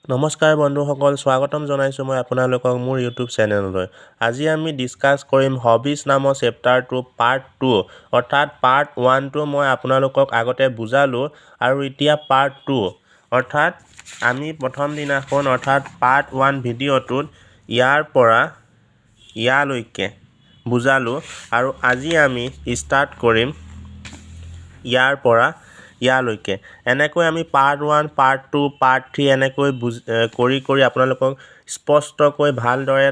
নমস্কাৰ বন্ধুসকল, স্বাগতম জনাইছোঁ মই আপোনালোকক মোৰ ইউটিউব চেনেললৈ। আজি আমি ডিছকাছ কৰিম হবিজ নামৰ চেপ্টাৰটো পাৰ্ট 2, অৰ্থাৎ পাৰ্ট 1টো মই আপোনালোকক আগতে বুজালোঁ আৰু এতিয়া পাৰ্ট 2, অৰ্থাৎ আমি প্ৰথম দিনাখন অৰ্থাৎ পাৰ্ট 1 ভিডিঅ'টোত ইয়াৰ পৰা ইয়ালৈকে বুজালোঁ আৰু আজি আমি ষ্টাৰ্ট কৰিম ইয়াৰ পৰা ইয়ালৈকে। এনেকৈ আমি পাৰ্ট 1, পাৰ্ট 2, পাৰ্ট 3 এনেকৈ কৰি আপোনালোকক স্পষ্টকৈ ভালদৰে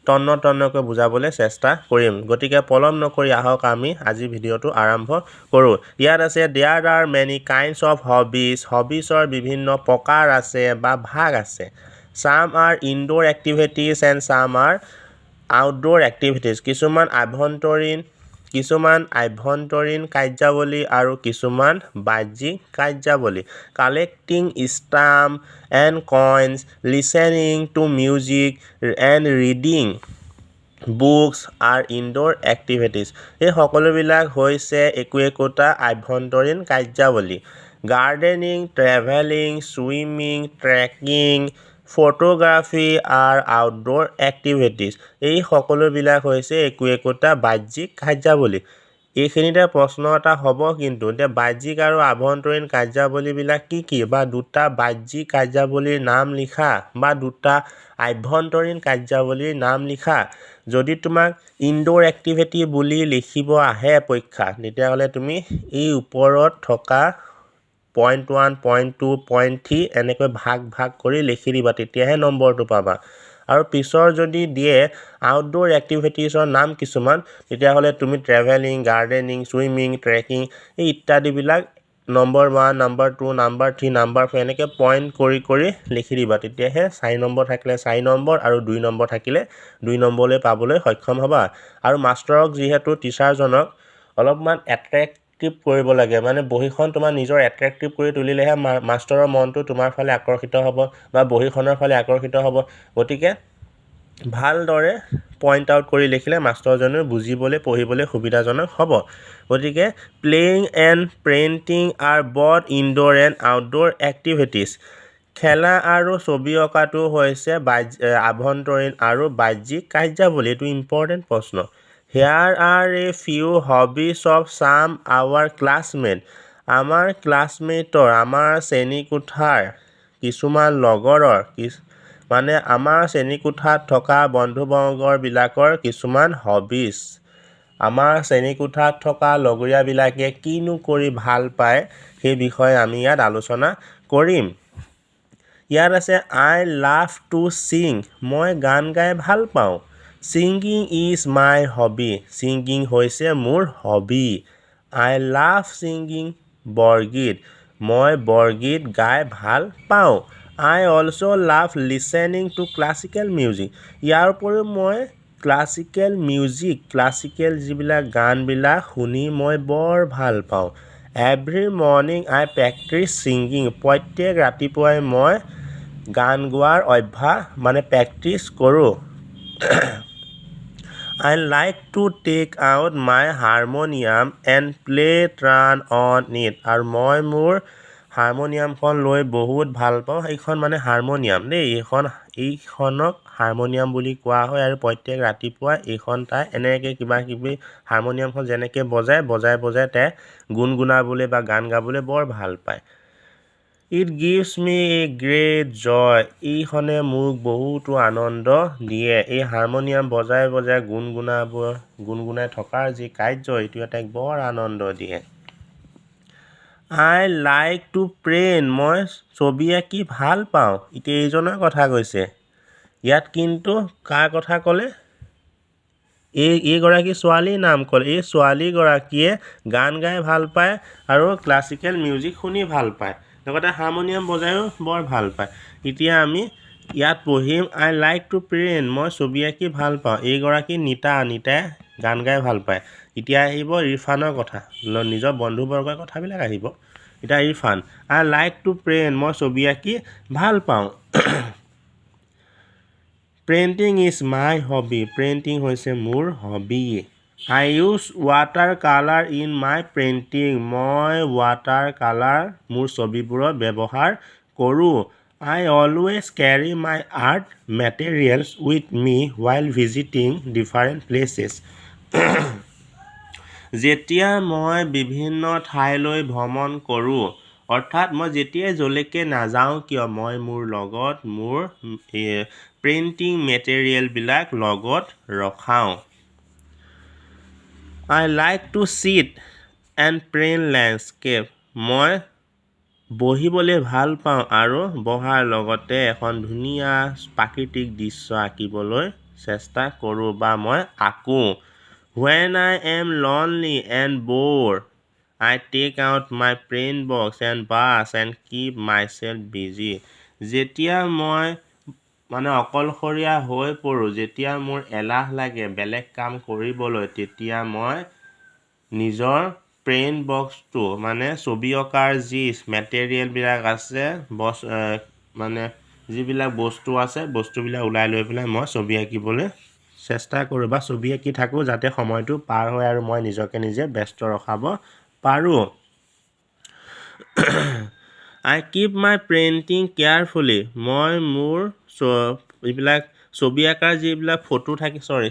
তন্নতন্নকৈ বুজাবলৈ চেষ্টা কৰিম। গতিকে পলম নকৰি আহক আমি আজি ভিডিঅ'টো আৰম্ভ কৰোঁ। ইয়াত আছে there are many kinds of hobbies. হবিজৰ বিভিন্ন প্ৰকাৰ আছে বা ভাগ আছে। Some are indoor activities and some are outdoor activities. কিছুমান আভ্যন্তৰীণ কাৰ্যাৱলী আৰু কিছুমান বাহ্যিক কাৰ্যাৱলী। Collecting stamp and coins, listening to music and reading books are indoor activities. এই সকলোবিলাক হৈছে একোটা আভ্যন্তৰীণ কাৰ্যাৱলী। Gardening, travelling, swimming, trekking, photography are outdoor activities. এই সকলোবিলাক হৈছে একোটা বাহ্যিক কাৰ্যাৱলী। এইখিনিতে প্ৰশ্ন এটা হ'ব, কিন্তু এতিয়া বাহ্যিক আৰু আভ্যন্তৰীণ কাৰ্যাৱলীবিলাক কি বা দুটা বাহ্যিক কাৰ্যাৱলীৰ নাম লিখা বা দুটা আভ্যন্তৰীণ কাৰ্যাৱলীৰ নাম লিখা। যদি তোমাক ইনডোৰ এক্টিভিটি বুলি লিখিব আহে পৰীক্ষাত, তেতিয়াহ'লে তুমি এই ওপৰত থকা পইণ্ট 1, পইণ্ট 2, পইণ্ট 3 এনেকৈ ভাগ কৰি লিখি দিবা, তেতিয়াহে নম্বৰটো পাবা। আৰু পিছৰ যদি দিয়ে আউটডোৰ এক্টিভিটিছৰ নাম কিছুমান, তেতিয়াহ'লে তুমি ট্ৰেভেলিং, গাৰ্ডেনিং, ছুইমিং, ট্ৰেকিং এই ইত্যাদিবিলাক নম্বৰ 1, নম্বৰ 2, নম্বৰ 3, নম্বৰ 4 এনেকৈ পইণ্ট কৰি লিখি দিবা। তেতিয়াহে 4 নম্বৰ থাকিলে 4 নম্বৰ আৰু 2 নম্বৰ থাকিলে 2 নম্বৰলৈ পাবলৈ সক্ষম হ'বা। আৰু মাষ্টৰক যিহেতু টিচাৰজনক অলপমান এট্ৰেক্টিভ কৰিব লাগে, মানে বহীখন তোমাৰ নিজৰ এট্ৰেক্টিভ কৰি তুলিলেহে মাষ্টৰৰ মনটো তোমাৰ ফালে আকৰ্ষিত হ'ব বা বহীখনৰ ফালে আকৰ্ষিত হ'ব। গতিকে ভালদৰে পইণ্ট আউট কৰি লিখিলে মাষ্টৰজনেও বুজিবলৈ পঢ়িবলৈ সুবিধাজনক হ'ব। গতিকে playing and painting R both indoor and outdoor activities. খেলা আৰু ছবি অঁকাটো হৈছে আভ্যন্তৰীণ আৰু বাহ্যিক কাৰ্যাৱলী। এইটো ইম্পৰ্টেণ্ট প্ৰশ্ন। Hair R a few hobbies of চাম আৱাৰ ক্লাছমেট। আমাৰ ক্লাছমেটৰ, আমাৰ শ্ৰেণীকোঠাৰ কিছুমান লগৰৰ মানে আমাৰ শ্ৰেণীকোঠাত থকা বন্ধুবৰ্গবিলাকৰ কিছুমান হবিজ। আমাৰ শ্ৰেণীকোঠাত থকা লগৰীয়াবিলাকে কিনো কৰি ভাল পায় সেই বিষয়ে আমি ইয়াত আলোচনা কৰিম। ইয়াত আছে আই লাভ টু ছিং। মই গান গাই ভাল পাওঁ। Singing is my hobby. Singing হৈছে মোৰ হবি। আই লাভ ছিংগিং বৰগীত। মই বৰগীত গাই ভাল পাওঁ। আই অলছ' লাভ লিচেনিং টু ক্লাছিকেল মিউজিক। ইয়াৰ উপৰিও মই ক্লাছিকেল যিবিলাক গানবিলাক শুনি মই বৰ ভাল পাওঁ। এভৰি মৰ্ণিং আই প্ৰেক্টিছ ছিংগিং। প্ৰত্যেক ৰাতিপুৱাই মই গান গোৱাৰ অভ্যাস মানে প্ৰেক্টিছ কৰোঁ। I like to take out my harmonium and play tune on it. আৰু মই মোৰ হাৰমনিয়ামখন লৈ বহুত ভাল পাওঁ। এইখন মানে হাৰমনিয়াম দেই, এইখনক হাৰমনিয়াম বুলি কোৱা হয়। আৰু প্ৰত্যেক ৰাতিপুৱা এইখন তাই এনেকৈ কিবাকিবি হাৰমনিয়ামখন যেনেকৈ বজাই তাই গুণগুণাবলৈ বা গান গাবলৈ বৰ ভাল পায়। It gives me a great joy. এইখনে মোক বহুতো আনন্দ দিয়ে। এই হাৰমনিয়াম বজাই গুণগুণাই থকাৰ যি কাৰ্য, এইটো তাইক বৰ আনন্দ দিয়ে। আই লাইক টু পেইণ্ট। মই ছবি আঁকি ভাল পাওঁ। এতিয়া এইজনৰ কথা কৈছে। ইয়াত কিন্তু কাৰ কথা ক'লে? এইগৰাকী ছোৱালীৰ নাম ক'লে। এই ছোৱালীগৰাকীয়ে গান গাই ভাল পায় আৰু ক্লাছিকেল মিউজিক শুনি ভাল পায়, লগতে হাৰমনিয়াম বজায়ো বৰ ভাল পায়। এতিয়া আমি ইয়াত পঢ়িম আই লাইক টু পেইণ্ট। মই ছবি আঁকি ভাল পাওঁ। এইগৰাকী নিতাই গান গাই ভাল পায়। এতিয়া আহিব ইৰফানৰ কথা, নিজৰ বন্ধুবৰ্গৰ কথাবিলাক আহিব। এতিয়া ইৰফান, আই লাইক টু পেইণ্ট। মই ছবি আঁকি ভাল পাওঁ। Painting is my hobby. Painting হৈছে মোৰ hobby. I use water colour in my painting. মই ৱাটাৰ কালাৰ মোৰ ছবিবোৰত ব্যৱহাৰ কৰোঁ। I always carry my art materials with me while visiting different places. যেতিয়া মই বিভিন্ন ঠাইলৈ ভ্ৰমণ কৰোঁ, অৰ্থাৎ মই যেতিয়াই য'লৈকে নাযাওঁ কিয় মই মোৰ লগত মোৰ পেইণ্টিং মেটেৰিয়েলবিলাক লগত ৰখাওঁ। I like to sit and paint landscape. মই বহিবলৈ ভাল পাওঁ আৰু বহাৰ লগতে এখন ধুনীয়া প্ৰাকৃতিক দৃশ্য আঁকিবলৈ চেষ্টা কৰোঁ বা মই আঁকো। When I am lonely and bored, I take out my paint box and brush and keep myself busy. যেতিয়া মই অকলশৰীয়া হৈ পৰোঁ, যেতিয়া মোৰ এলাহ লাগে বেলেগ কাম কৰিবলৈ, তেতিয়া মই নিজৰ পেইণ্ট বক্সটো ছবি অঁকাৰ যি মেটেৰিয়েলবিলাক আছে যিবিলাক বস্তু আছে বস্তুবিলাক ওলাই লৈ পেলাই মই ছবি আঁকিবলৈ চেষ্টা কৰোঁ বা ছবি আঁকি থাকোঁ যাতে সময়টো পাৰ হয় আৰু মই নিজকে নিজে ব্যস্ত ৰখাব পাৰোঁ। I keep my painting carefully. মই মোৰ এইবিলাক ছবি আঁকাৰ যিবিলাক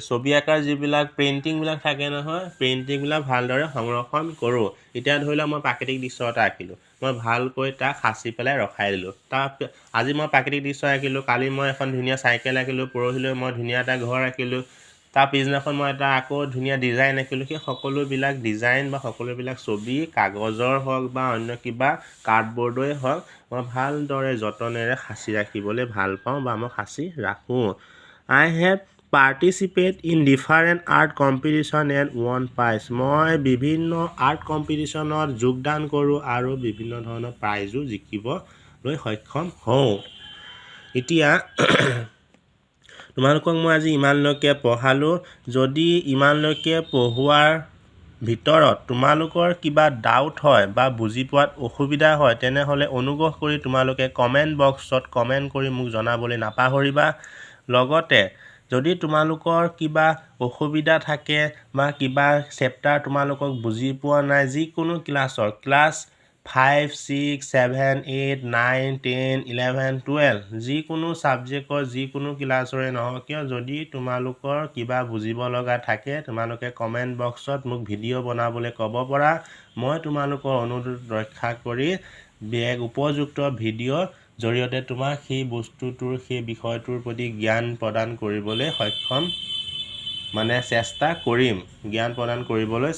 ছবি আঁকাৰ যিবিলাক পেইণ্টিংবিলাক থাকে নহয়, পেইণ্টিংবিলাক ভালদৰে সংৰক্ষণ কৰোঁ। এতিয়া ধৰি লওক মই প্ৰাকৃতিক দৃশ্য এটা আঁকিলোঁ, মই ভালকৈ তাক সাঁচি পেলাই ৰখাই দিলোঁ। আজি মই প্ৰাকৃতিক দৃশ্য আঁকিলোঁ, কালি মই এখন ধুনীয়া চাইকেল আঁকিলোঁ, পৰহিলৈ মই ধুনীয়া এটা ঘৰ আঁকিলোঁ, তাৰ পিছদিনাখন মই এটা আকৌ ধুনীয়া ডিজাইন আঁকিলোঁ। সেই সকলোবিলাক ডিজাইন বা সকলোবিলাক ছবি কাগজৰ হওক বা অন্য কিবা কাৰ্ডবৰ্ডৰে হওক মই ভালদৰে যতনেৰে সাঁচি ৰাখিবলৈ ভাল পাওঁ বা মই সাঁচি ৰাখোঁ। I have participate in different art competition and won prize. মই বিভিন্ন আৰ্ট কম্পিটিশ্যনত যোগদান কৰোঁ আৰু বিভিন্ন ধৰণৰ প্ৰাইজো জিকিবলৈ সক্ষম হওঁ। এতিয়া তোমালোকক মই আজি ইমানলৈকে পঢ়ালোঁ। যদি ইমানলৈকে পঢ়োৱাৰ ভিতৰত তোমালোকৰ কিবা ডাউট হয় বা বুজি পোৱাত অসুবিধা হয়, তেনেহ'লে অনুগ্ৰহ কৰি তোমালোকে কমেণ্ট বক্সত কমেণ্ট কৰি মোক জনাবলৈ নাপাহৰিবা। লগতে যদি তোমালোকৰ কিবা অসুবিধা থাকে বা কিবা চেপ্টাৰ তোমালোকক বুজি পোৱা নাই, যিকোনো ক্লাছ 5, 6, 7, 8, 9, 10, 11, 12 যিকোনো ছাবজেক্টৰ যিকোনো ক্লাছৰে নহওক কিয়, যদি তোমালোকৰ কিবা বুজিব লগা থাকে তোমালোকে কমেণ্ট বক্সত মোক ভিডিঅ' বনাবলৈ ক'ব পৰা। মই তোমালোকৰ অনুৰোধ ৰক্ষা কৰি এক উপযুক্ত ভিডিঅ'ৰ জৰিয়তে তোমাক সেই বস্তুটোৰ সেই বিষয়টোৰ প্ৰতি জ্ঞান প্ৰদান কৰিবলৈ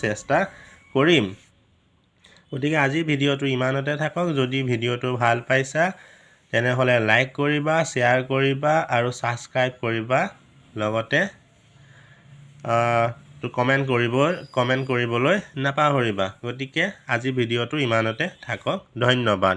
চেষ্টা কৰিম। গতিকে আজি ভিডিঅ'টো ইমানতে থাকক। যদি ভিডিঅ'টো ভাল পাইছা তেনেহ'লে লাইক কৰিবা, শ্বেয়াৰ কৰিবা আৰু ছাবস্ক্ৰাইব কৰিবা। লগতে কমেণ্ট কৰিবলৈ নাপাহৰিবা। গতিকে আজি ভিডিঅ'টো ইমানতে থাকক। ধন্যবাদ।